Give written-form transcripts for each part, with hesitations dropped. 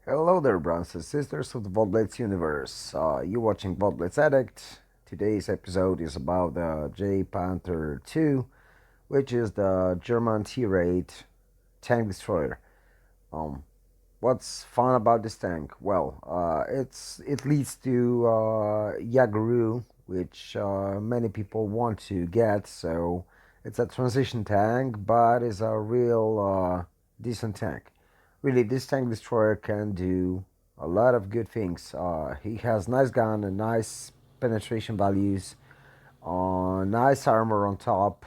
Hello there, brothers and sisters of the Blitz universe. You watching Blitz Addict. Today's episode is about the JPanther 2, which is the German T-rate tank destroyer. Um, what's fun about this tank? Well, it leads to Yaguru, which many people want to get. So it's a transition tank, but it's a real decent tank. Really, this tank destroyer can do a lot of good things. He has nice gun and nice penetration values, nice armor on top,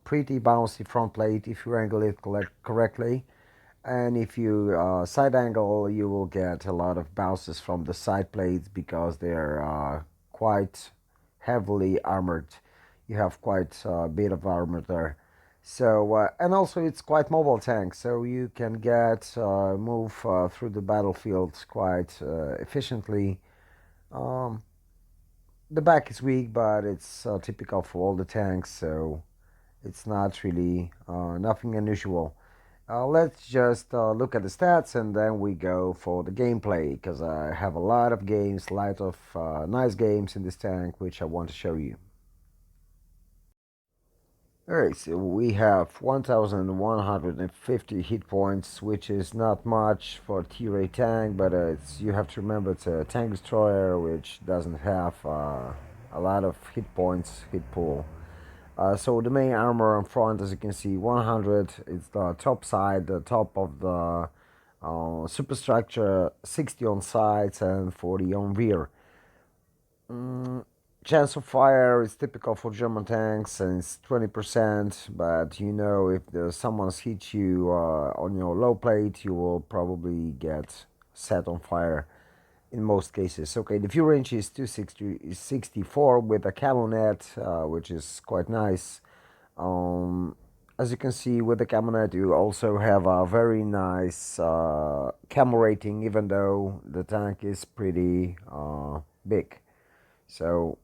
pretty bouncy front plate if you angle it correctly. And if you side angle, you will get a lot of bounces from the side plates because they're quite heavily armored. You have quite a bit of armor there. So and also it's quite mobile tank, so you can move through the battlefield quite efficiently. Um, the back is weak, but it's typical for all the tanks, so it's not really nothing unusual. Let's just look at the stats and then we go for the gameplay because I have a lot of games, a lot of nice games in this tank which I want to show you. Alright, so we have 1150 hit points, which is not much for a T-Ray tank, but you have to remember it's a tank destroyer which doesn't have a lot of hit points, hit pool. So the main armor on front, as you can see, 100. It's the top side, the top of the superstructure, 60 on sides and 40 on rear. Mm, Chance of fire is typical for German tanks and it's 20%, but if someone's hit you on your low plate, you will probably get set on fire in most cases. Okay, the view range is 264 with a camo net, which is quite nice. As you can see with the camo net, you also have a very nice camo rating, even though the tank is pretty big. So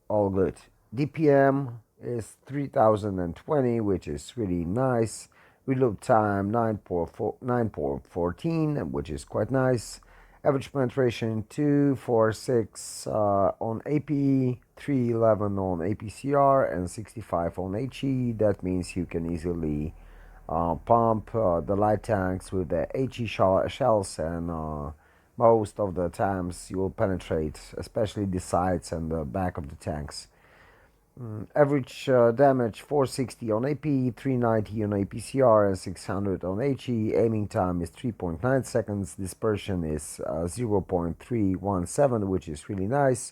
all good. DPM is 3020, which is really nice. Reload time 9.14, which is quite nice. Average penetration 246 on AP, 311 on APCR, and 65 on HE. That means you can easily pump the light tanks with the HE shells, and most of the times you will penetrate, especially the sides and the back of the tanks. Average damage 460 on AP, 390 on APCR, and 600 on HE. Aiming time is 3.9 seconds. Dispersion is 0.317, which is really nice.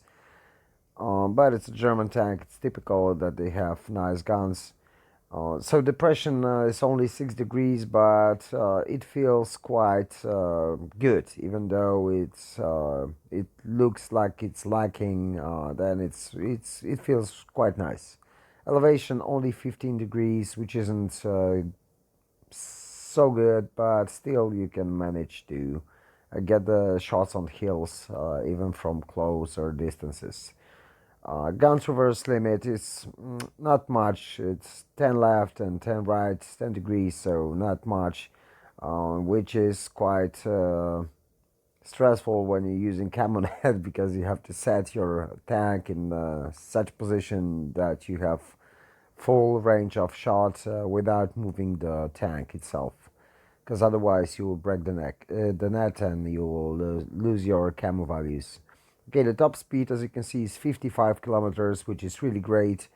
But it's a German tank. It's typical that they have nice guns. So depression is only 6 degrees, but it feels quite good, even though it looks like it's lacking. Then it feels quite nice. Elevation only 15 degrees, which isn't so good, but still you can manage to get the shots on hills even from closer distances. Gun's reverse limit is not much. It's 10 left and 10 right, 10 degrees, so not much, which is quite stressful when you're using camo net because you have to set your tank in such position that you have full range of shot without moving the tank itself. Because otherwise you will break the net, and you will lose your camo values. Okay, the top speed, as you can see, is 55 kilometers, which is really great.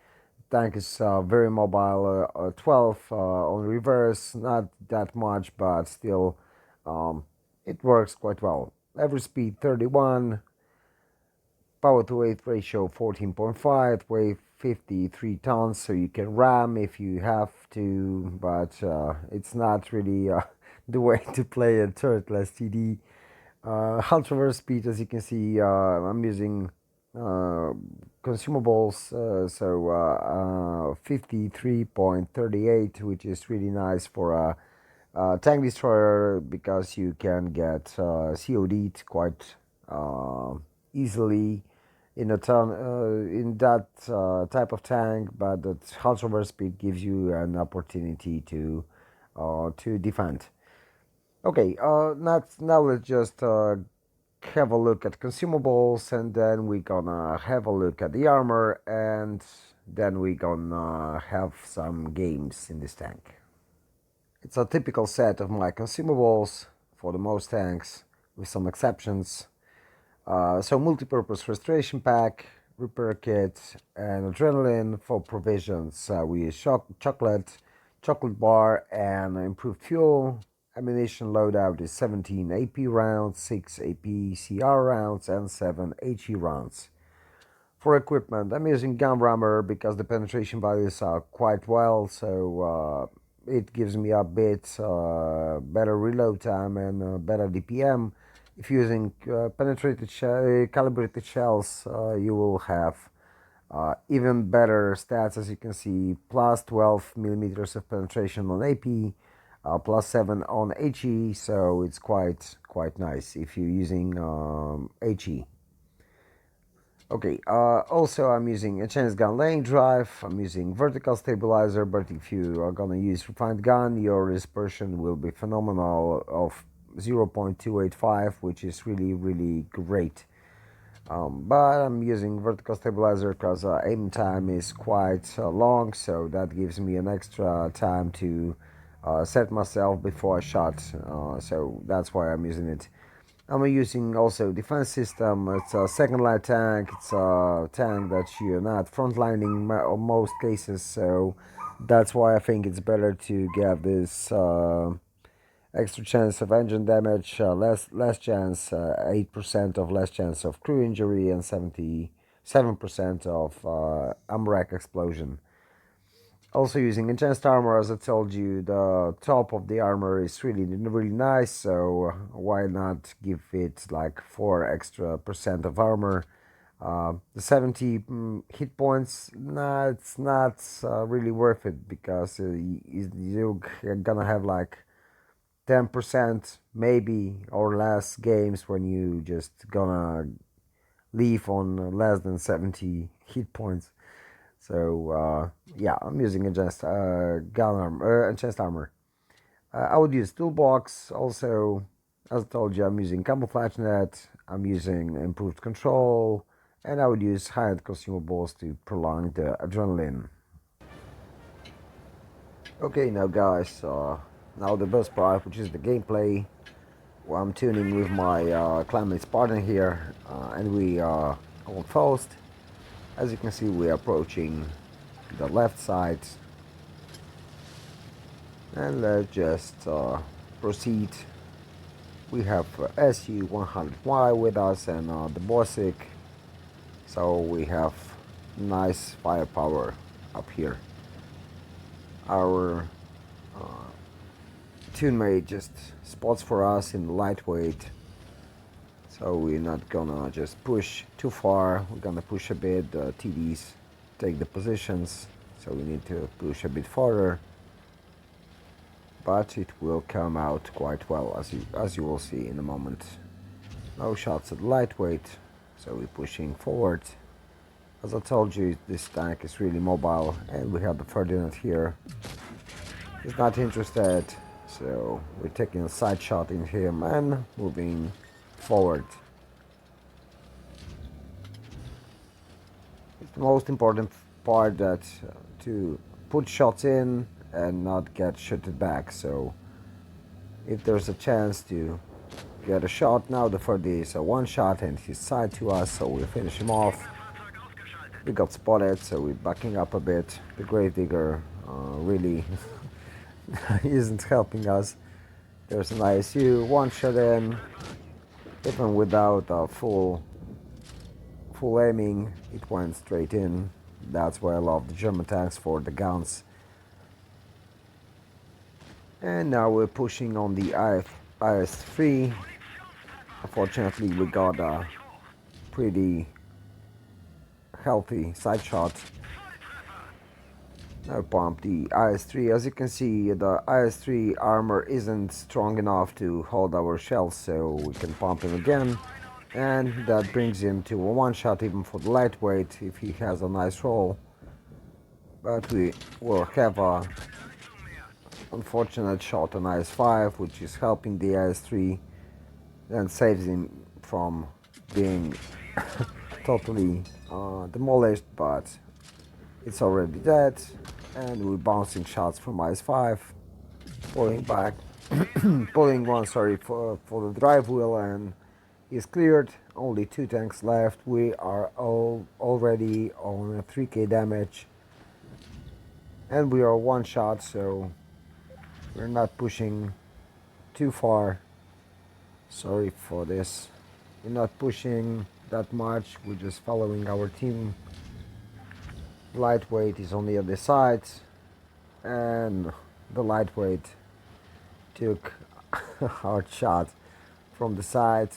The tank is very mobile. 12 on reverse, not that much, but still, it works quite well. Average speed 31, power to weight ratio 14.5, weigh 53 tons, so you can ram if you have to, but it's not really the way to play a turretless TD. Ultraverse speed, as you can see, I'm using uh, consumables, so 53.38, which is really nice for a tank destroyer because you can get COD'd quite easily in a ton in that type of tank, but that ultraverse speed gives you an opportunity to defend. Okay, now let's just have a look at consumables, and then we gonna have a look at the armor, and then we gonna have some games in this tank. It's a typical set of my consumables for the most tanks, with some exceptions. So multi-purpose restoration pack, repair kit, and adrenaline for provisions. We use chocolate bar, and improved fuel. Ammunition loadout is 17 AP rounds, 6 AP CR rounds, and 7 HE rounds. For equipment, I'm using gun rammer because the penetration values are quite well, so it gives me a bit better reload time and better DPM. If using calibrated shells, you will have even better stats, as you can see, plus 12 millimeters of penetration on AP, plus 7 on HE, so it's quite nice if you're using HE. Okay, also I'm using a chance gun lane drive, I'm using vertical stabilizer, but if you are gonna use refined gun, your dispersion will be phenomenal of 0.285, which is really great. But I'm using vertical stabilizer because aim time is quite long, so that gives me an extra time to set myself before I shot, so that's why I'm using it. I'm using also defense system. It's a second line tank. It's a tank that you're not frontlining in most cases, so that's why I think it's better to get this extra chance of engine damage, less chance, 8% of less chance of crew injury, and 77% of AMRAC explosion. Also using enhanced armor, as I told you, the top of the armor is really nice, so why not give it like 4 extra percent of armor. The 70 hit points, nah, it's not really worth it because you're gonna have like 10% maybe or less games when you just gonna leave on less than 70 hit points. So yeah, I'm using enhanced armor. I would use toolbox also. As I told you, I'm using camouflage net. I'm using improved control, and I would use high-end consumables to prolong the adrenaline. Okay, now guys, now the best part, which is the gameplay. Well, I'm tuning with my clanmates partner here, and we are going fast. As you can see, we are approaching the left side, and let's just proceed. We have SU-100Y with us and the Bosic, so we have nice firepower up here. Our teammate just spots for us in lightweight, so we're not gonna just push too far. We're gonna push a bit. The TDs take the positions, so we need to push a bit farther. But it will come out quite well, as you will see in a moment. No shots at lightweight, so we're pushing forward. As I told you, this tank is really mobile, and we have the Ferdinand here. He's not interested, so we're taking a side shot in him and moving forward. It's the most important part that to put shots in and not get shotted back. So if there's a chance to get a shot, now the Ferd is a one shot and he's side to us, so we'll finish him off. We got spotted, so we're backing up a bit. The Gravedigger really isn't helping us. There's an ISU, one shot in, even without a full aiming, it went straight in. That's why I love the German tanks for the guns. And now we're pushing on the IS-3. Unfortunately, we got a pretty healthy side shot. Now pump the IS-3. As you can see, the IS-3 armor isn't strong enough to hold our shells, so we can pump him again. And that brings him to a one shot even for the lightweight if he has a nice roll. But we will have a unfortunate shot on IS-5, which is helping the IS-3 and saves him from being totally demolished, but it's already dead. And we're bouncing shots from IS-5, pulling back, pulling one, sorry, for the drive wheel, and he's cleared. Only 2 tanks left. We are already on a 3k damage, and we are one shot, so we're not pushing too far. Sorry for this. We're not pushing that much. We're just following our team. Lightweight is on the other side, and the lightweight took a hard shot from the side.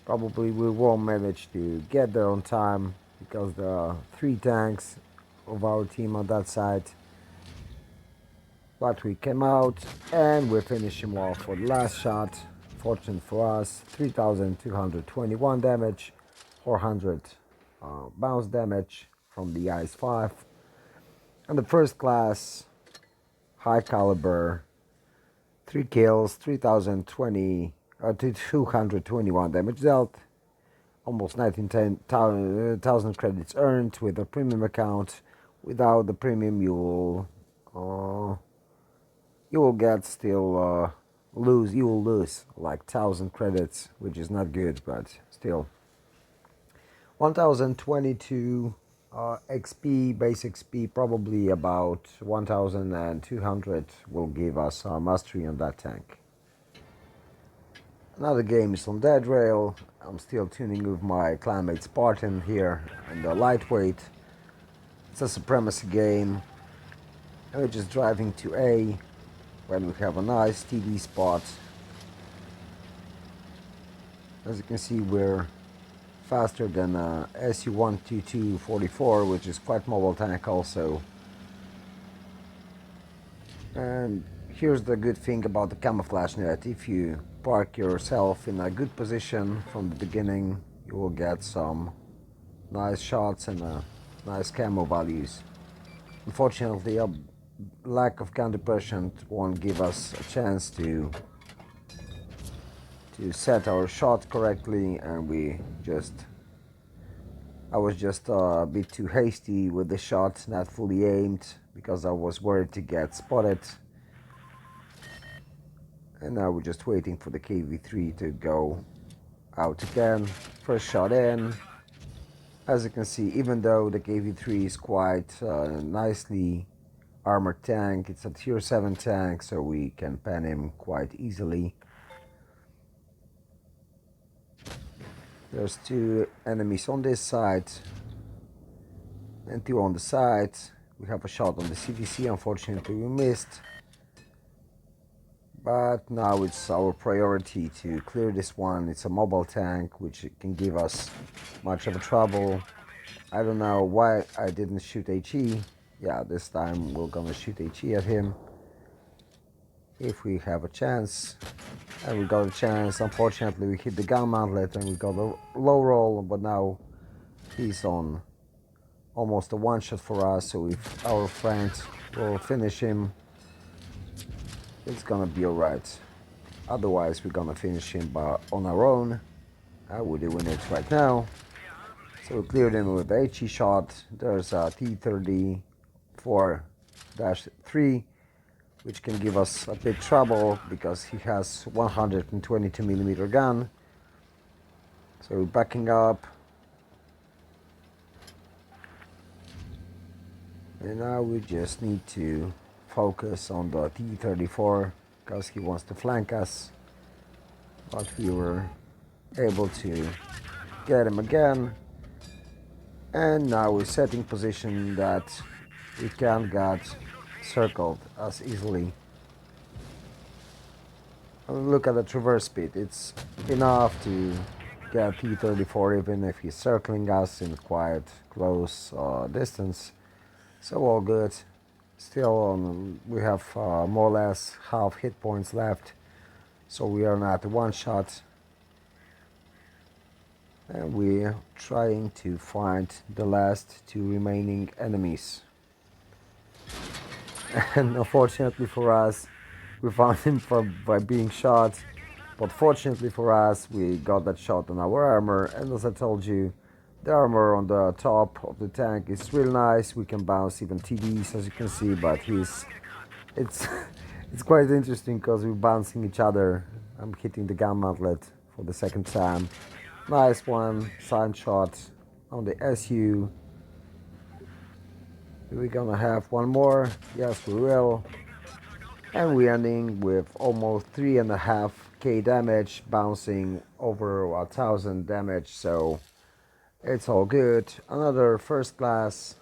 Probably we won't manage to get there on time because there are 3 tanks of our team on that side. But we came out and we finished him off for the last shot. Fortunate for us, 3,221 damage, 400 bounce damage from the IS-5. And the first class, high caliber, 3 kills, 221 damage dealt, almost 19,000 credits earned with a premium account. Without the premium, you will get still you will lose like 1,000 credits, which is not good, but still. 1,022 XP, base XP, probably about 1,200 will give us mastery on that tank. Another game is on Dead Rail. I'm still tuning with my clanmate Spartan here and the lightweight. It's a supremacy game. And we're just driving to A when we have a nice TD spot. As you can see, we're faster than SU-122-44, which is quite mobile tank also. And here's the good thing about the camouflage net. If you park yourself in a good position from the beginning, you will get some nice shots and nice camo values. Unfortunately, a lack of gun depression won't give us a chance to set our shot correctly, and I was just a bit too hasty with the shot, not fully aimed, because I was worried to get spotted. And now we're just waiting for the KV-3 to go out again. First shot in. As you can see, even though the KV-3 is quite nicely armored tank, it's a tier 7 tank, so we can pen him quite easily. There's 2 enemies on this side and 2 on the side. We have a shot on the CVC, unfortunately we missed. But now it's our priority to clear this one. It's a mobile tank, which can give us much of a trouble. I don't know why I didn't shoot HE. Yeah, this time we're gonna shoot HE at him if we have a chance. And we got a chance. Unfortunately, we hit the gun mantlet and we got a low roll, but now he's on almost a one-shot for us, so if our friend will finish him, it's gonna be alright. Otherwise, we're gonna finish him on our own. We're doing it right now. So we cleared him with the HE shot. There's a T-34-3, which can give us a bit trouble because he has 122mm gun. So we're backing up. And now we just need to focus on the T-34 because he wants to flank us. But we were able to get him again. And now we're setting position that we can't get circled as easily. And look at the traverse speed. It's enough to get T-34 even if he's circling us in quite close distance. So all good. Still, we have more or less half hit points left, so we are not one shot. And we're trying to find the last 2 remaining enemies. And unfortunately for us, we found him by being shot. But fortunately for us, we got that shot on our armor. And as I told you, the armor on the top of the tank is real nice. We can bounce even TDs, as you can see, but it's it's quite interesting because we're bouncing each other. I'm hitting the gun mantlet for the second time. Nice one, sign shot on the SU. We're gonna have one more. Yes, we will. And we're ending with almost 3.5k damage, bouncing over 1,000 damage. So it's all good. Another first class,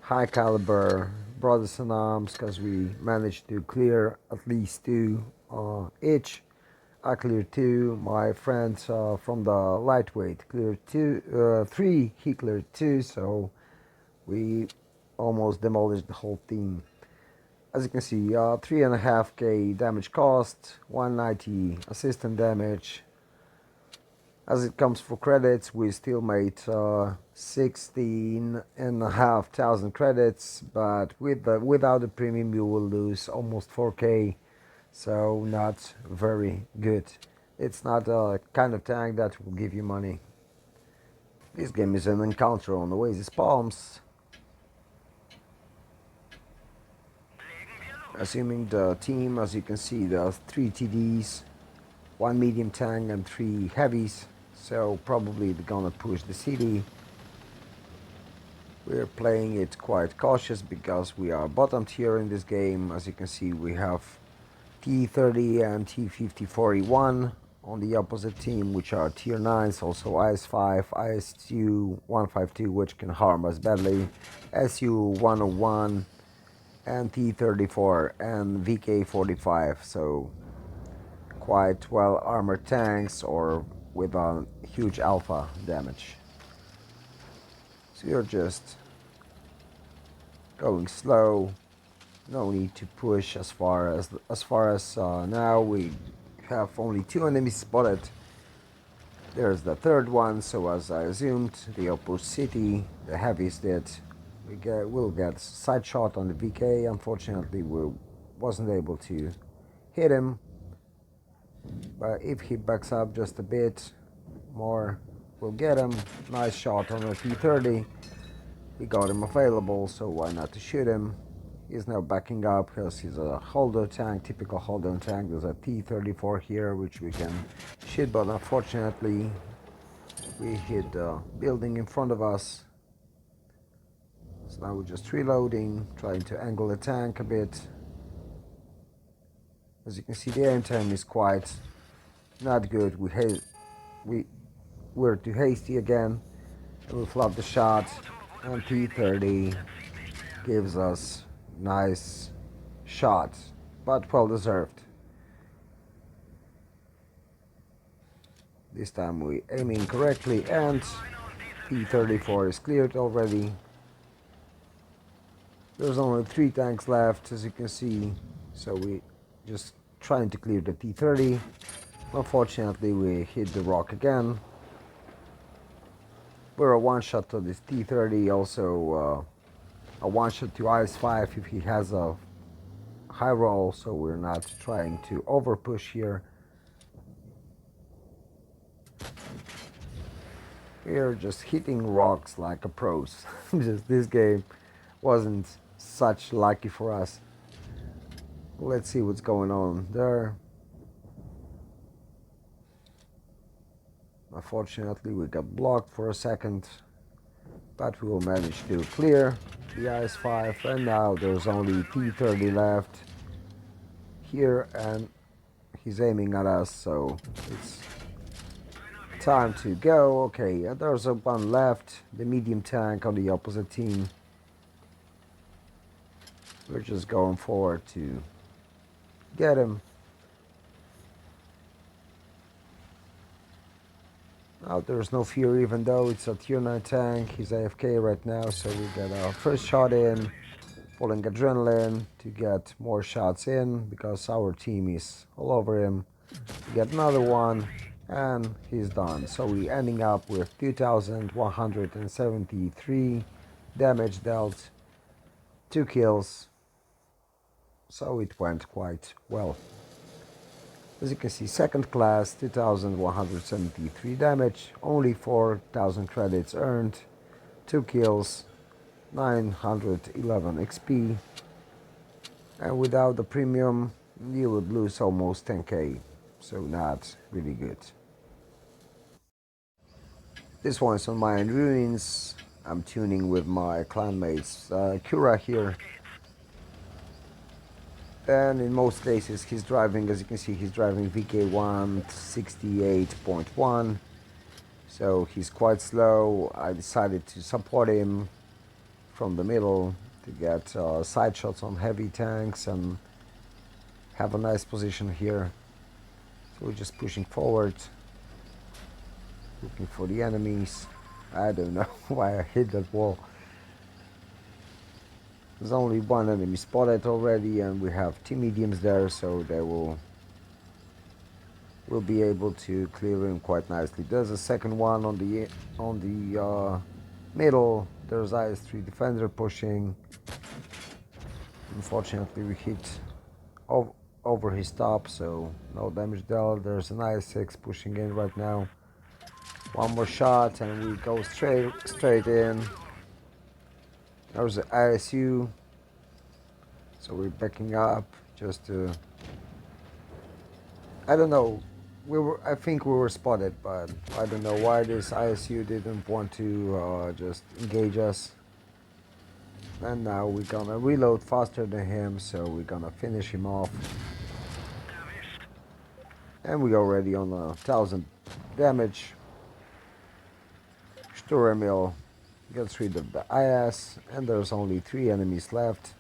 high caliber brothers in arms, because we managed to clear at least two each. I cleared two. My friends from the lightweight cleared three. He cleared two. So we almost demolished the whole team. As you can see, 3.5k damage cost, 190 assistant damage. As it comes for credits, we still made 16,500 credits, but without the premium you will lose almost 4k, so not very good. It's not a kind of tank that will give you money. This game is an encounter on Oasis Palms. Assuming the team, as you can see, there are 3 TDs, 1 medium tank and 3 heavies, so probably they're gonna push the city. We're playing it quite cautious because we are bottom tier in this game. As you can see, we have T30 and T5041 on the opposite team, which are tier 9s, also IS-5, IS-2 152, which can harm us badly, SU-101, and T-34 and VK-45, so quite well armored tanks or with a huge alpha damage. So you're just going slow, no need to push as far as now. We have only 2 enemies spotted. There's the third one, so as I assumed, the opposite city, the heavies did. We'll get side shot on the VK. Unfortunately, we wasn't able to hit him. But if he backs up just a bit more, we'll get him. Nice shot on the T30. We got him available, so why not to shoot him? He's now backing up because he's a holder tank, typical holder tank. There's a T-34 here, which we can shoot, but unfortunately, we hit the building in front of us. So now we're just reloading, trying to angle the tank a bit. As you can see, the aim time is quite not good. We're too hasty again. We flop the shot, and T-30 gives us nice shot, but well deserved. This time we aiming correctly, and T-34 is cleared already. There's only 3 tanks left, as you can see, so we just trying to clear the T-30. Unfortunately, we hit the rock again. We're a one-shot to this T-30, also a one-shot to IS-5 if he has a high roll, so we're not trying to over-push here. We're just hitting rocks like a pros. Just this game wasn't such lucky for us. Let's see what's going on there. Unfortunately, we got blocked for a second, but we will manage to clear the IS-5, and now there's only T-30 left here, and he's aiming at us, so it's time to go. Okay, and there's a one left, the medium tank on the opposite team. We're just going forward to get him. Now there's no fear, even though it's a tier 9 tank. He's AFK right now, so we get our first shot in, pulling adrenaline to get more shots in because our team is all over him. We get another one, and he's done. So we're ending up with 2,173 damage dealt, 2 kills. so it went quite well. As you can see, second class, 2173 damage, only 4000 credits earned, 2 kills, 911 XP, and without the premium you would lose almost 10k, so not really good. This one's on Mayan Ruins. I'm tuning with my clanmates Kura here, and in most cases he's driving, as you can see, he's driving VK168.1, so he's quite slow. I decided to support him from the middle to get side shots on heavy tanks and have a nice position here. So we're just pushing forward, looking for the enemies. I don't know why I hit that wall. There's only one enemy spotted already, and we have 2 mediums there, so they will be able to clear him quite nicely. There's a second one on the middle. There's IS-3 defender pushing. Unfortunately, we hit over his top, so no damage dealt. There's an IS-6 pushing in right now. One more shot and we go straight in. There's the ISU, so we're backing up just to, I don't know, I think we were spotted, but I don't know why this ISU didn't want to just engage us. And now we're gonna reload faster than him, so we're gonna finish him off. And we're already on 1000 damage. Sturemil gets rid of the IS, and there's only 3 enemies left.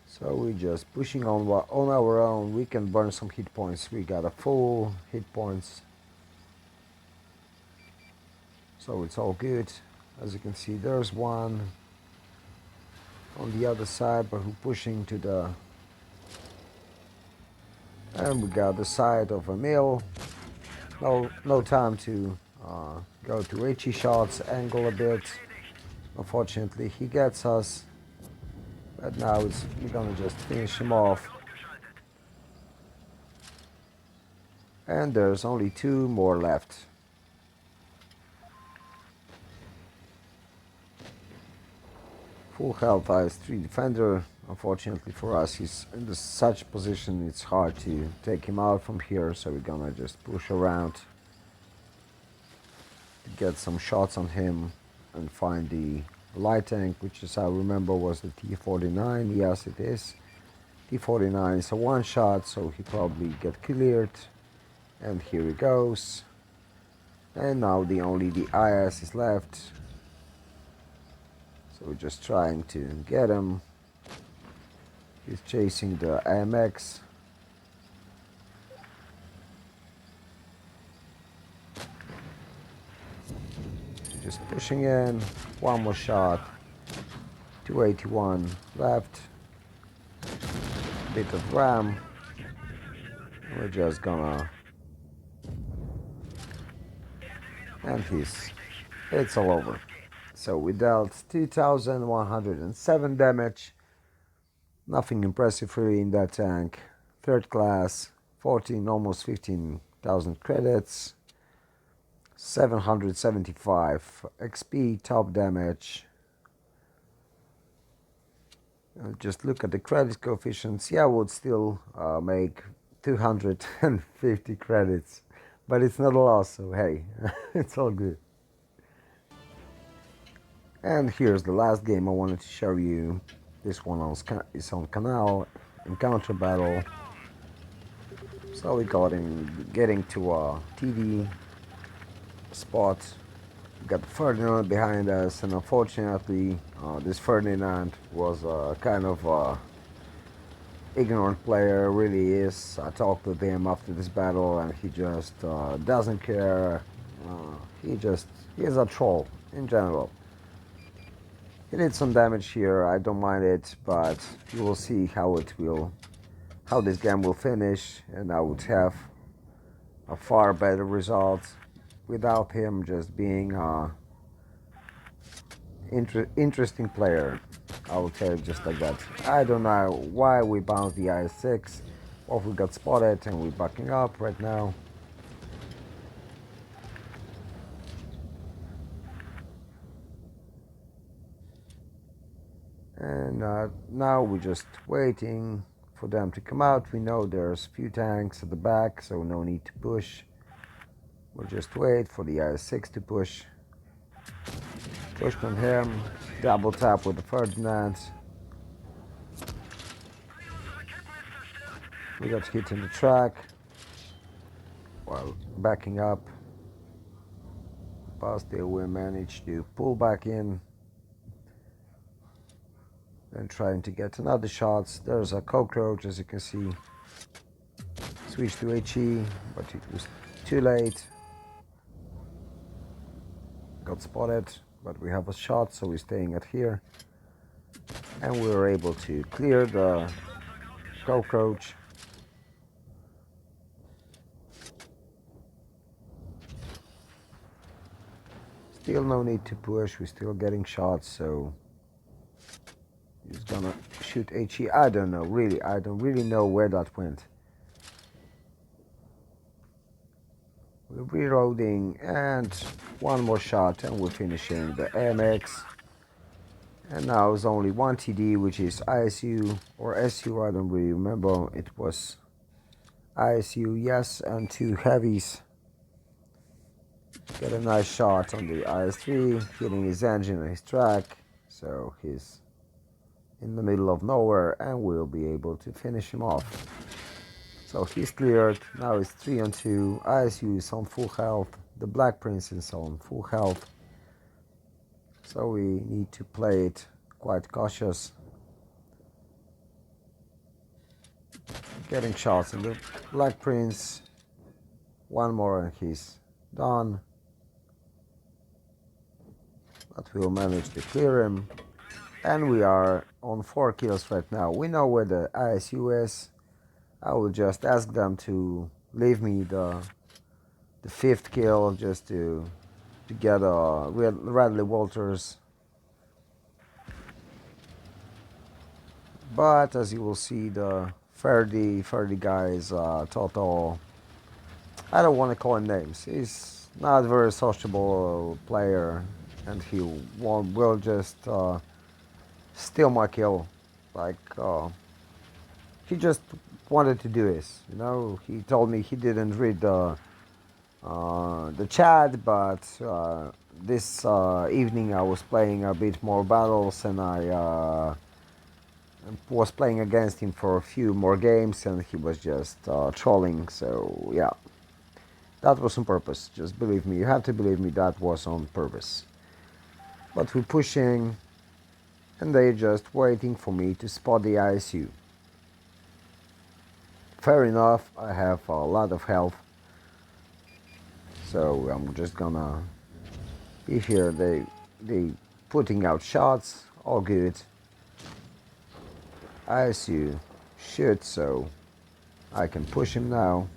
So we're just pushing on our own. We can burn some hit points. We got a full hit points, so it's all good. As you can see, there's one on the other side, but who's pushing to the, and we got the side of a mill. No time to go to HE shots, angle a bit. Unfortunately, he gets us, but now we're gonna just finish him off. And there's only 2 more left. Full health IS-3 defender. Unfortunately for us, he's in such position it's hard to take him out from here, so we're gonna just push around to get some shots on him and find the light tank, which, as I remember, was the T-49. Yes, it is. T-49 is a one shot, so he probably get cleared. And here he goes. And now only the IS is left. So we're just trying to get him. He's chasing the AMX. Just pushing in. One more shot. 281 left. Bit of RAM. We're just gonna, and it's all over. So we dealt 2107 damage. Nothing impressive really in that tank. Third class, 14, almost 15,000 credits. 775 XP, top damage. Just look at the credit coefficients. Yeah, I would still make 250 credits, but it's not a loss, so hey, it's all good. And here's the last game I wanted to show you. This one is on Canal Encounter battle. So we getting to a TV spot. We got Ferdinand behind us, and unfortunately this Ferdinand was kind of ignorant player, really is. I talked with him after this battle and he just doesn't care. He's a troll in general. He did some damage here, I don't mind it, but you will see how this game will finish, and I would have a far better result without him just being a interesting player. I will tell you just like that. I don't know why we bounced the IS-6, or if we got spotted and we're backing up right now. And now we're just waiting for them to come out. We know there's a few tanks at the back, so no need to push. We'll just wait for the IS-6 to push. Pushed on him, double tap with the Ferdinand. We got hit in the track while backing up. But still we managed to pull back in and trying to get another shots. There's a cockroach, as you can see. Switched to HE, but it was too late. Got spotted, but we have a shot, so we're staying at here. And we were able to clear the cockroach. Still no need to push, we're still getting shots, so he's gonna shoot HE. I don't know, really, I don't really know where that went. We're reloading and one more shot and we're finishing the AMX. And now it's only one TD, which is ISU or SU, I don't really remember. It was ISU, yes, and two heavies. Get a nice shot on the IS-3, hitting his engine and his track. So he's in the middle of nowhere and we'll be able to finish him off. So he's cleared. Now it's 3-2. ISU is on full health. The Black Prince is on full health. So we need to play it quite cautious. Getting shots in the Black Prince. One more and he's done. But we'll manage to clear him. And we are on 4 kills right now. We know where the ISU is. I will just ask them to leave me the 5th kill just to get a Radley Walters. But as you will see, the Ferdy guy is total. I don't want to call him names. He's not a very sociable player, and he will just steal my kill. Like he just wanted to do this. You know, he told me he didn't read the chat, but this evening I was playing a bit more battles and I was playing against him for a few more games and he was just trolling. So yeah, that was on purpose. Just believe me, you have to believe me, that was on purpose. But we're pushing and they're just waiting for me to spot the ISU. Fair enough, I have a lot of health. So I'm just gonna be here. They putting out shots, all good. ISU shoot, so I can push him now.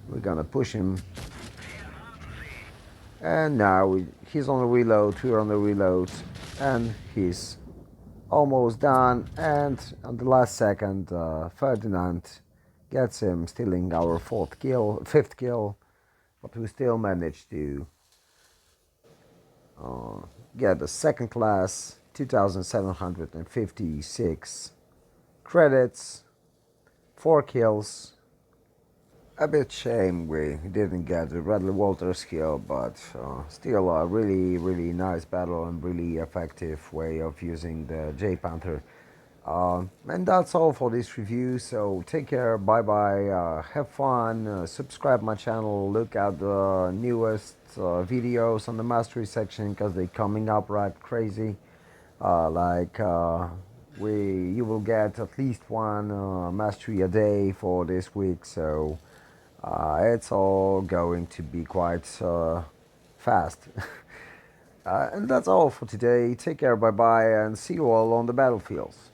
We're gonna push him. And now he's on the reload, we're on the reload, and he's almost done. And on the last second, Ferdinand gets him, stealing our 5th kill, but we still managed to get a second class, 2,756 credits, 4 kills. A bit shame we didn't get the Radley Walters kill, but still a really nice battle and really effective way of using the JPanther. And that's all for this review, so take care, bye bye, have fun, subscribe my channel, look at the newest videos on the mastery section because they're coming up right crazy. You will get at least one mastery a day for this week, so it's all going to be quite fast. And that's all for today. Take care, bye bye, and see you all on the battlefields.